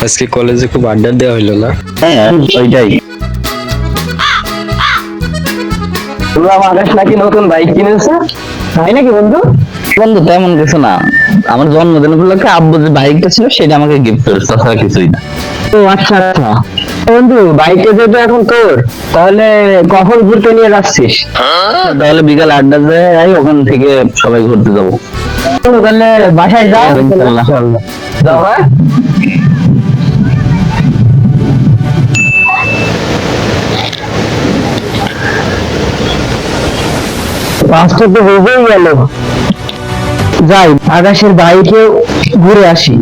আজকে কলেজে খুব আড্ডা দেওয়া হইলো না? হ্যাঁ ওইটাই। আকাশ নাকি নতুন বাইক কিনেছে, তাই নাকি বন্ধু? বন্ধু তেমন কিছু না, আমার জন্মদিন উপলক্ষে আব্বু যে বাইকটা ছিল সেটা আমাকে গিফট করেছে, তাছাড়া কিছুই না। ও আচ্ছা আচ্ছা বন্ধু, বাইকে যেহেতু এখন তোর, তাহলে কখন ঘুরতে নিয়ে যাচ্ছিস? তাহলে বিকাল 8টা যাই, ওখান থেকে সবাই ঘুরতে যাবো। তাহলে বাসায় যাও, যাও। হ্যাঁ পাঁচটা তো হয়েই গেল, যাই আকাশের বাইকে ঘুরে আসি।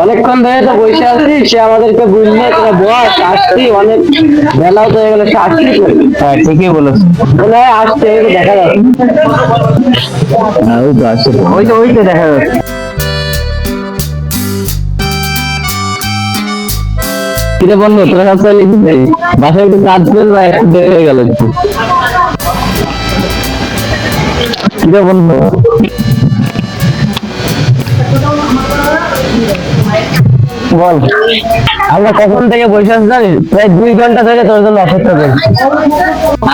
অনেকক্ষণ ধরে তো বসে আছি, সে আমাদেরকে বুঝলে বস আসছি, অনেক বেলাও তো হয়ে গেল, সে আসছি। হ্যাঁ ঠিকই বলেছো, মনে হয় আসছে, দেখা যাচ্ছে। ওই তো আসছে, ওই তো দেখা যাচ্ছে। কিরে বন্ধু, তোর কাছে বাসায় একটু কাজ করে বা একটু দেরি হয়ে গেল একটু। কিরে বন্ধু, বল। আমরা কখন থেকে বসে আছি জানিস? প্রায় 2 ঘন্টা ধরে তোর জন্য অপেক্ষা করছি।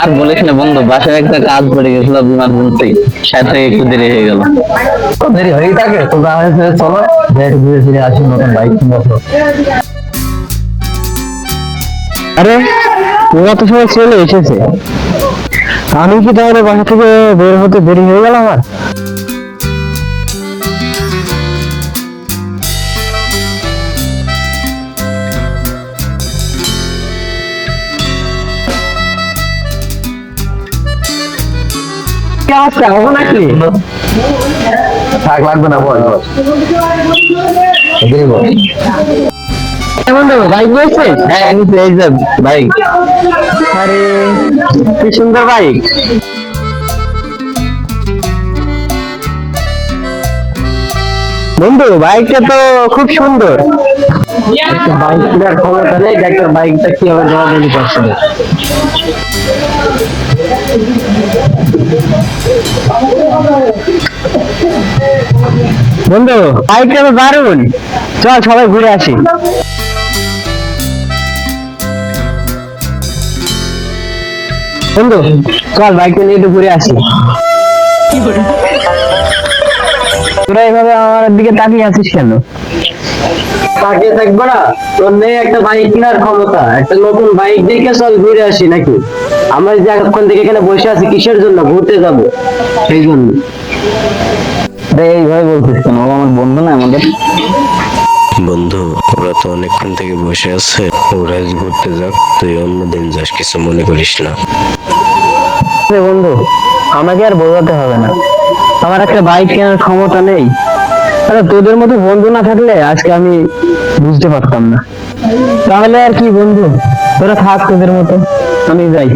আর বলিস না বন্ধু, বাসায় একটা কাজ পড়ে গেছিল ইমার্জেন্সি, সাথে একটু দেরি হয়ে গেল। দেরি হয়েই থাকে তো, চলো ঘুরে ফিরে আসি, নতুন বাইক কিনবো। আরে ওরা তো সবাই চলে এসেছে, আমি কি তাহলে বাসা থেকে বের হতে দেরি হয়ে গেল আমার? কি অবস্থা, হবো নাকি? থাক, লাগবে না, বল বাইক বলছে। হ্যাঁ বাইক, আরে কি সুন্দর বাইক। বন্ধু বাইকটা তো খুব সুন্দর, বাইক কেনার ক্ষমতা নেই, একটা বাইকটা কিভাবে জবাবদিহি করছে। বন্ধু বাইকটা তো দারুন, চল সবাই ঘুরে আসি। বন্ধু চল বাইকটা নিয়ে একটু ঘুরে আসি। তোরা এভাবে আমার দিকে তাকিয়ে আছিস কেন? তাকিয়ে থাকবো না? তোর নেই একটা বাইক কেনার ক্ষমতা? একটা নতুন বাইক দেখে চল ঘুরে আসি নাকি? আমরা যে এতক্ষণ থেকে এখানে বসে আছি কিসের জন্য? ঘুরতে যাবো, সেই জন্য। এইভাবে বলছিস কেন? ও আমার বন্ধু না আমাদের। বন্ধু ওরা তো অনেকক্ষণ থেকে বসে আছে, ওরা আজ ঘুরতে যাক, তুই অন্যদিন যাস, কিছু মনে করিস না। বন্ধু আমাকে আর বোঝাতে হবে না, আমার একটা বাইক কেনার ক্ষমতা নেই। আরে তোদের মতো বন্ধু না থাকলে আজকে আমি বুঝতে পারতাম না। তাহলে আর কি বন্ধু, তোরা থাক তোদের মতো, আমি যাই।